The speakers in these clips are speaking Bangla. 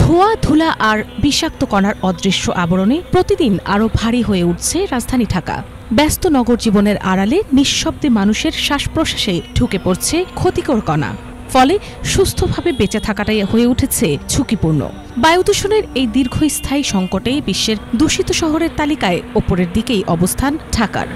ধোয়া ধুলা আর বিষাক্ত কণার অদৃশ্য আবরণে প্রতিদিন আরও ভারী হয়ে উঠছে রাজধানী ঢাকা। ব্যস্ত নগর জীবনের আড়ালে নিঃশব্দে মানুষের শ্বাস প্রশ্বাসে ঢুকে পড়ছে ক্ষতিকর কণা। ফলে সুস্থভাবে বেঁচে থাকাটাই হয়ে উঠেছে ঝুঁকিপূর্ণ। বায়ু দূষণের এই দীর্ঘস্থায়ী সংকটে বিশ্বের দূষিত শহরের তালিকায় ওপরের দিকেই অবস্থান ঢাকার।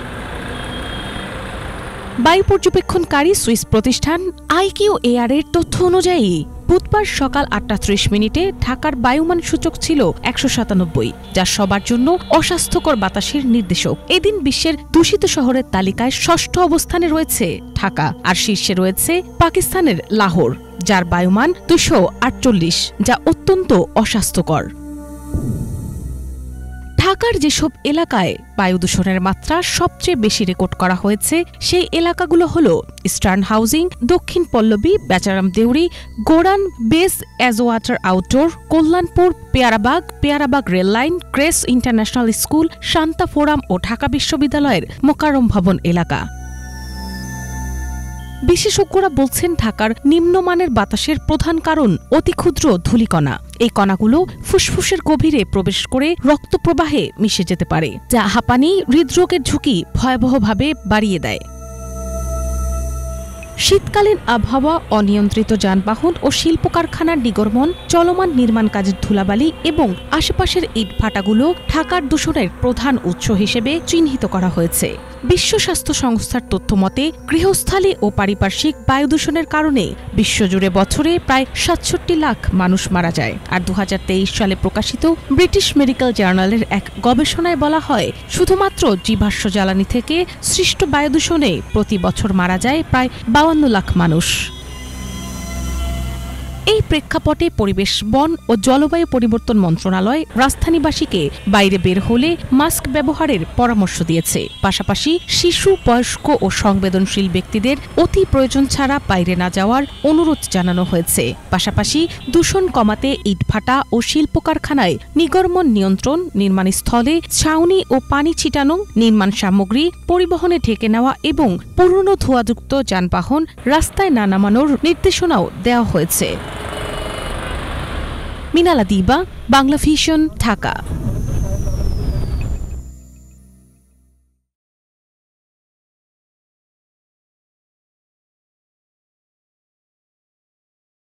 বায়ু পর্যবেক্ষণকারী সুইস প্রতিষ্ঠান IQAir এর তথ্য অনুযায়ী বুধবার সকাল 8:30 ঢাকার বায়ুমান সূচক ছিল 197, যা সবার জন্য অস্বাস্থ্যকর বাতাসের নির্দেশক। এদিন বিশ্বের দূষিত শহরের তালিকায় ষষ্ঠ অবস্থানে রয়েছে ঢাকা, আর শীর্ষে রয়েছে পাকিস্তানের লাহোর, যার বায়ুমান 248, যা অত্যন্ত অস্বাস্থ্যকর। ঢাকার যেসব এলাকায় বায়ু দূষণের মাত্রা সবচেয়ে বেশি রেকর্ড করা হয়েছে সেই এলাকাগুলো হল eastern housing, Dakshin Pallabi, Becharam Deuri, Goran, base Edgewater outdoor, Kalyanpur, Peyarabag rail line, Grace International School, Shanta Forum ও ঢাকা বিশ্ববিদ্যালয়ের মোকাররম ভবন এলাকা। বিশেষজ্ঞরা বলছেন ঢাকার নিম্নমানের বাতাসের প্রধান কারণ অতি ক্ষুদ্র ধূলিকণা। এই কণাগুলো ফুসফুসের গভীরে প্রবেশ করে রক্ত প্রবাহে মিশে যেতে পারে, যা হাঁপানি, হৃদরোগের ঝুঁকি ভয়াবহভাবে বাড়িয়ে দেয়। শীতকালীন আবহাওয়া, অনিয়ন্ত্রিত যানবাহন ও শিল্প কারখানার নিগর্মন, চলমান নির্মাণ কাজের ধুলাবালি এবং আশেপাশের ইটভাটাগুলো ঢাকার দূষণের প্রধান উৎস হিসেবে চিহ্নিত করা হয়েছে। বিশ্ব স্বাস্থ্য সংস্থার তথ্যমতে গৃহস্থালী ও পারিপার্শ্বিক বায়ু দূষণের কারণে বিশ্বজুড়ে বছরে প্রায় 67 লাখ মানুষ মারা যায়। আর 2023 সালে প্রকাশিত ব্রিটিশ মেডিকেল জার্নালের এক গবেষণায় বলা হয়, শুধুমাত্র জীবাশ্ম জ্বালানি থেকে সৃষ্ট বায়ু দূষণে প্রতি বছর মারা যায় প্রায় 52 লাখ মানুষ। এই প্রেক্ষাপটে পরিবেশ, বন ও জলবায়ু পরিবর্তন মন্ত্রণালয় রাজধানীবাসীকে বাইরে বের হলে মাস্ক ব্যবহারের পরামর্শ দিয়েছে। পাশাপাশি শিশু, বয়স্ক ও সংবেদনশীল ব্যক্তিদের অতি প্রয়োজন ছাড়া বাইরে না যাওয়ার অনুরোধ জানানো হয়েছে। পাশাপাশি দূষণ কমাতে ইটভাটা ও শিল্প কারখানায় নিগর্মন নিয়ন্ত্রণ, নির্মাণস্থলে ছাউনি ও পানি ছিটানো, নির্মাণ সামগ্রী পরিবহনে ঢেকে নেওয়া এবং পুরনো ধোঁয়াযুক্ত যানবাহন রাস্তায় না নামানোর নির্দেশনাও দেওয়া হয়েছে। মিনালা দিবা, বাংলা ভিশন, ঢাকা।